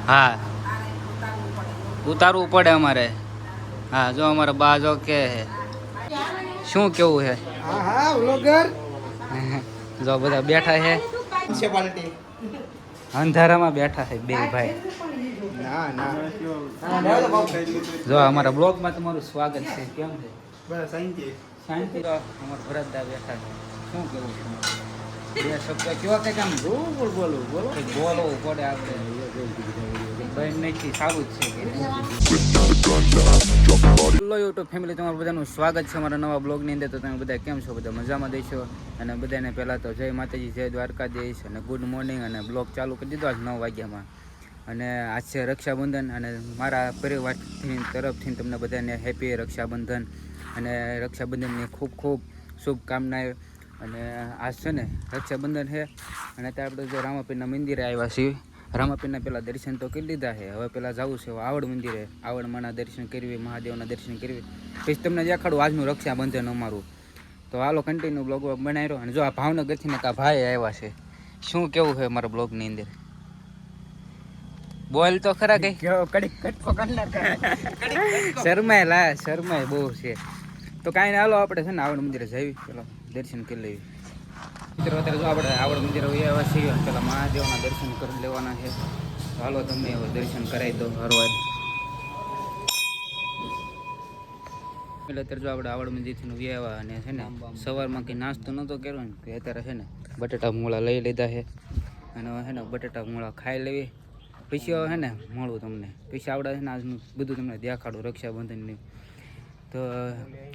હા ઉતારવું પડે અમારે. હા જો અમારા બા જો કે શું કેવું હે. હા હા વ્લોગર જો બધા બેઠા છે મ્યુનિસિપાલિટી. અંધારામાં બેઠા છે બે ભાઈ. ના ના જો અમારા બ્લોગમાં તમારું સ્વાગત છે. કેમ છે? બસ શાંતિ. શાંતિ. અમારા ભરતદા બેઠા છે. શું કેવું છે? બે શબ્દ કેવા કઈ કામ બોલવું પડે આપણે. બંધ નથી સારું જ છે. હેલો યુટ્યુબ ફેમિલી, તમારું બધાનું સ્વાગત છે અમારા નવા બ્લોગની અંદર. તો તમે બધા કેમ છો? બધા મજામાં દેશો. અને બધાને પહેલાં તો જય માતાજી, જય દ્વારકાધીશ અને ગુડ મોર્નિંગ. અને બ્લોગ ચાલુ કરી દીધો આજ 9 વાગ્યામાં. અને આજ છે રક્ષાબંધન. અને મારા પરિવારથી તરફથી તમને બધાને હેપી રક્ષાબંધન અને રક્ષાબંધનની ખૂબ ખૂબ શુભકામનાઓ. અને આજ છે ને રક્ષાબંધન છે. અને અત્યારે આપણે જો રામાપીરના મંદિરે આવ્યા છીએ. રામાપીરના પહેલાં દર્શન તો કરી લીધા છે. હવે પહેલાં જવું છે આવડ મંદિરે. આવડમાંના દર્શન કરવી, મહાદેવના દર્શન કરવી. પછી તમને દેખાડું આજનું રક્ષાબંધન અમારું. તો હાલો કન્ટિન્યુ બ્લોગ બનાવી રહ્યો. અને જો આ ભાવનગરથી ને કા ભાઈ આવ્યા છે. શું કેવું છે મારા બ્લોગની અંદર? બોલ તો ખરા કઈ. શરમાય બહુ છે. તો કાંઈ ને હાલો આપણે છે ને આવડ મંદિરે જઈએ, પેલો દર્શન કરી લેવી. મિત્રો અત્યારે જો આપણે આવડ મંદિરે આવ્યા છીએ. પેલા મહાદેવના દર્શન કરી લેવાના છે. હાલો તમને હવે દર્શન કરાવી દો હરવાર. એટલે અત્યારે જો આપણે આવડ મંદિરથી આવ્યા અને છે ને સવારમાં કંઈ નાસ્તો નહોતો કર્યો ને, અત્યારે છે ને બટાટા મૂળા લઈ લીધા છે. અને હવે છે ને બટાટા મૂળા ખાઈ લેવી. પછી હવે છે ને મળું તમને. પછી આવડે છે ને આજનું બધું તમને દેખાડું રક્ષાબંધનની. તો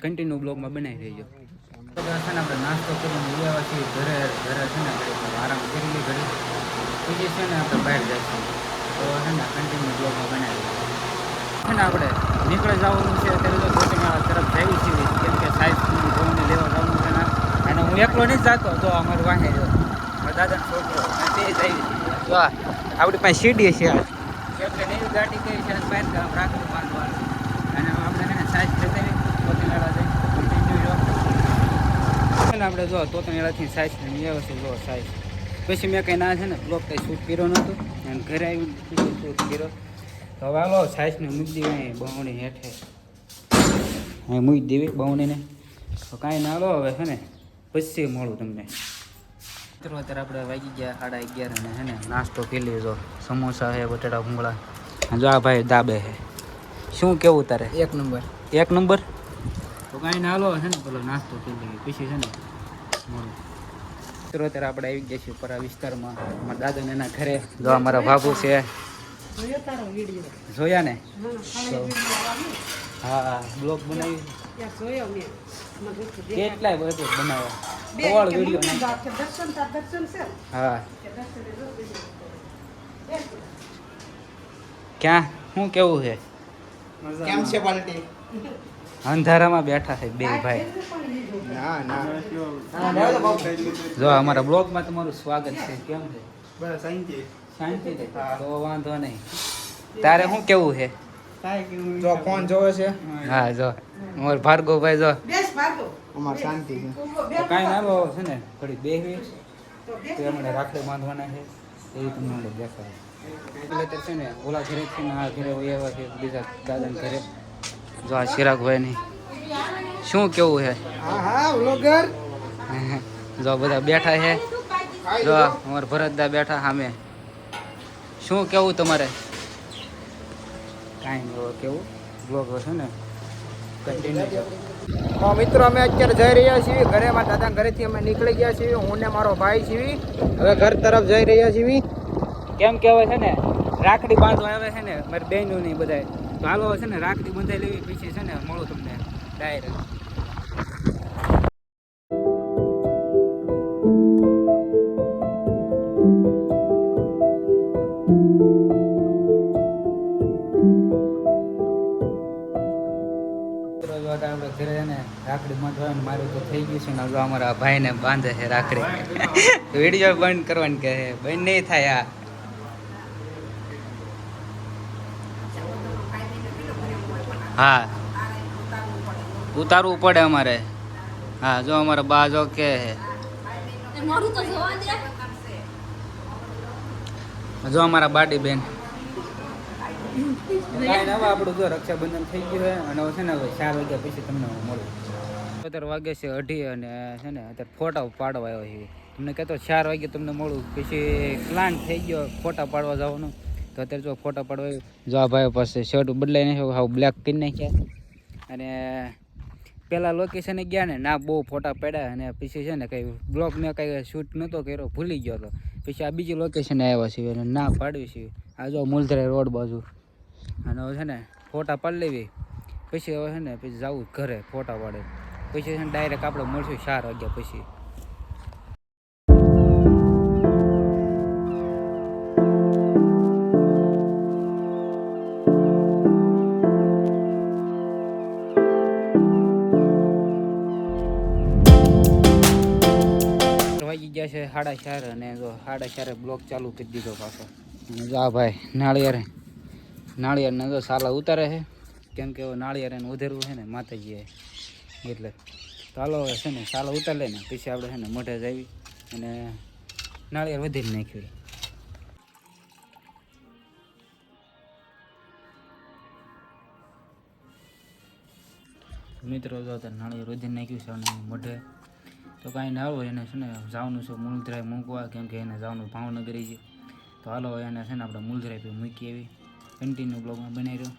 કન્ટિન્યુ બ્લોગમાં બનાવી રહેજો. તો છે ને આપણે નાસ્તો કરીને આવ્યા છીએ ઘરે. ઘરે છે ને આરામ કરી લઈ ઘરે. પછી છે ને આપણે બહાર જઈશું. તો છે ને કન્ટિન્યુ બ્લોગમાં બનાવી છે ને આપણે નીકળે જવાનું છે. અત્યારે તો ગોટેમેળા તરફ જઈએ છીએ. કેમ કે સાઈઝ જોઈને લેવા જવાનું છે ને. અને હું એકલો નહીં જતો. જો અમારું વાહે જો મારા દાદાનો છોકરો તે જઈ. જો આપણી પાસે સીડી છે. કેમ કે નવી ગાડી કઈ છે બહાર કામ રાખવું બાંધવાનું. અને આપણે સાઈઝ જતી ગોટેમેળા જઈ કન્ટિન્યુ જો આપણે જો તોતમેળાથી સાઈઝ આવે છે. જો સાઈઝ પછી મેં કંઈ ના છે ને બ્લોગ કંઈ શૂટ કર્યો નહોતો. અને ઘરે આવીને શૂટ કર્યો. તો હવે હાલો સાઈઝને મૂકી દેવી બહુણી હેઠે. અહીં મૂકી દેવી બહુણીને. તો કાંઈ ના હાલો હવે છે ને પછી મળું તમને. મિત્રો અત્યારે આપણે વાગી ગયા 11:30 અને છે ને નાસ્તો કરી લીધો. સમોસા છે, બટાટા ભૂંગળા. જો આ ભાઈ દાબે છે. શું કેવું તારે? એક નંબર. એક નંબર. તો કાંઈ ના હાલો છે ને પેલો નાસ્તો કરી લઈએ પછી છે ને મળું. મિત્રો અત્યારે આપણે આવી ગયા છીએ પરા વિસ્તારમાં અમારા દાદાને એના ઘરે. જો અમારા ભાભુ છે. જોયા ને? હા બ્લોગ બનાવી કેટલાય બધું બનાવ્યા. વિડીયો હા ક્યાં શું કેવું છે? કેમ છે ક્વોલિટી? અંધારામાં બેઠા છે બે ભાઈ. ના ના જો અમારા બ્લોગમાં તમારું સ્વાગત છે. કેમ છે? બસ શાંતિ. શાંતિ છે તો વાંધો નહીં. તારે શું કેવું છે? જો ફોન જોવે છે. હા જો અમારો ભાર્ગવભાઈ જો અમાર શાંતિ છે. તો કાંઈ ના લો છે ને થોડી બેહવી તો એમણે રાખડી બાંધવાના છે. એ તમને દેખાય. એટલે તો છે ને ઓલા ઘરેથી ને આ ઘરે આવ્યા છે બીજા દાદાના ઘરે. જો આ ચિરાગભાઈની શું કેવું છે? હા હા વ્લોગર જો બધા બેઠા છે. જો અમારા ભરતદા બેઠા સામે. શું કેવું તમારે? કાંઈ નહીં કેવું બ્લોગ છે ને કન્ટિન્યુ. તો મિત્રો અમે અત્યારે જઈ રહ્યા છીએ ઘરે. મારા દાદા ઘરેથી અમે નીકળી ગયા છીએ. હું ને મારો ભાઈ છીએ હવે ઘર તરફ જઈ રહ્યા છીએ. કેમ કહેવાય છે ને રાખડી બાંધવા આવે છે ને મારી બહેનો નહીં બધા. તો હાલો છે ને રાખડી બંધાઈ લેવી પછી છે ને મળું તમને ડાયરેક્ટ. આપણે ઘરે છે ને રાખડી બાંધવાનું મારું તો થઈ ગયું છે ને. હવે અમારા ભાઈને બાંધે છે રાખડી. વિડીયો બંધ કરવાની કહે છે. બંધ નહીં થાય. હા ઉતારવું પડે અમારે. હા જો અમારા બા જો કે જો અમારા બાડી બેન કાંઈ ના, હવે આપણું જો રક્ષાબંધન થઈ ગયું છે અને હવે છે ને હવે 4 વાગ્યા પછી તમને હું મળું. અત્યારે વાગે છે 2:30 અને છે ને અત્યારે ફોટા પાડવા આવ્યો છે. તમને કહેતો 4 વાગે તમને મળું, પછી પ્લાન થઈ ગયો ફોટા પાડવા જવાનો. તો અત્યારે જો ફોટા પાડવા આવ્યો. જો આ ભાઈ પાસે શર્ટ બદલાઈ નાખ્યો, હાવ બ્લેક કરી નાખ્યા. અને પેલા લોકેશને ગયા ને ના બહુ ફોટા પડ્યા અને પછી છે ને કંઈ બ્લોગ મેં કંઈ શૂટ નહોતો કર્યો, ભૂલી ગયો હતો. પછી આ બીજી લોકેશને આવ્યા છીએ અને ના પાડવી છીએ. આ જો મુલધરા રોડ બાજુ. અને હવે છે ને ફોટા પાડી લેવી, પછી હવે છે ને પછી જવું ઘરે ફોટા પાડે. પછી છે ને ડાયરેક્ટ આપણે મળશું 4 વાગ્યા પછી. વાગી ગયા છે 4:30 અને જો 4:30 બ્લોક ચાલુ કરી દીધો પાછો. અને જો આ ભાઈ નાળિયેરને જો સાલા ઉતારે છે, કેમ કે નાળિયેર એને ઉધેરવું છે ને માતાજીએ, એટલે તો હાલો હવે છે ને સાલા ઉતાર લે ને પછી આપણે છે ને મોઢે જાવી અને નાળિયેર વધીને નાખ્યું. મિત્રો જો અત્યારે નાળિયેર વધીને નાખ્યું છે અને મોઢે તો કાંઈ ના આવો એને છે ને જવાનું છે મૂળધરાઈ મૂકવા, કેમ કે એને જવાનું ભાવનગર છે. તો હાલો એને છે ને આપણે મૂળધરાઈ પર મૂકી આવી. કન્ટિન્યુ બ્લોગમાં બનાવી રહ્યો.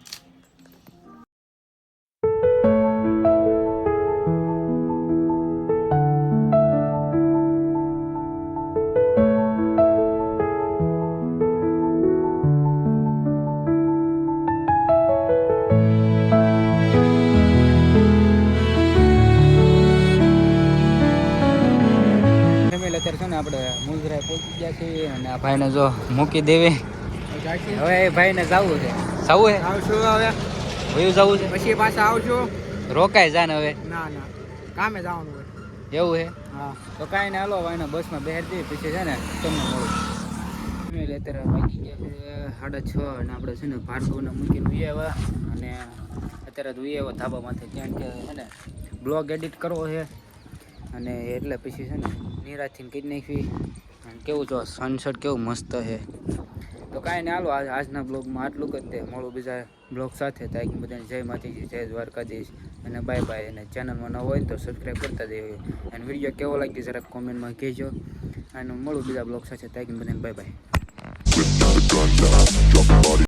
અત્યારે છે ને આપણે મૂળધરાઈ પહોંચી ગયા છીએ અને આ ભાઈને જો મૂકી દેવી. હવે એ ભાઈને જવું છે. જવું છે? આવશું હવે. વયું જવું છે? પછી પાછા આવશું. રોકાય જા ને હવે? ના કામે જવાનું હોય. એવું છે? હા. તો કાંઈ ને હાલો ભાઈને બસમાં બેહાડી દઈએ, પછી છે ને તમને મળું. અત્યારે વાગી ગયા છે 6:30 અને આપણે છે ને ભાર્ગવને મૂકીને ઉઈ આવ્યા અને અત્યારે તો ઉઈ આવ્યા ધાબામાંથી, કારણ કે છે ને બ્લોગ એડિટ કરવો છે અને એટલે પછી છે ને નિરાશથી કરી નાખવી. અને કેવું જો સનસેટ કેવું મસ્ત છે. તો કાંઈ નહીં હાલો આજના બ્લોગમાં આટલું જ તે. મળું બીજા બ્લોગ સાથે. ત્યાં બધાને જય માતાજી, જય દ્વારકાધીશ અને બાય બાય. અને ચેનલમાં ન હોય તો સબસ્ક્રાઈબ કરતા દેજો. અને વિડીયો કેવો લાગ્યો જરાક કોમેન્ટમાં કહેજો. અને મળું બીજા બ્લોગ સાથે. ત્યાં બધાને બાય બાય.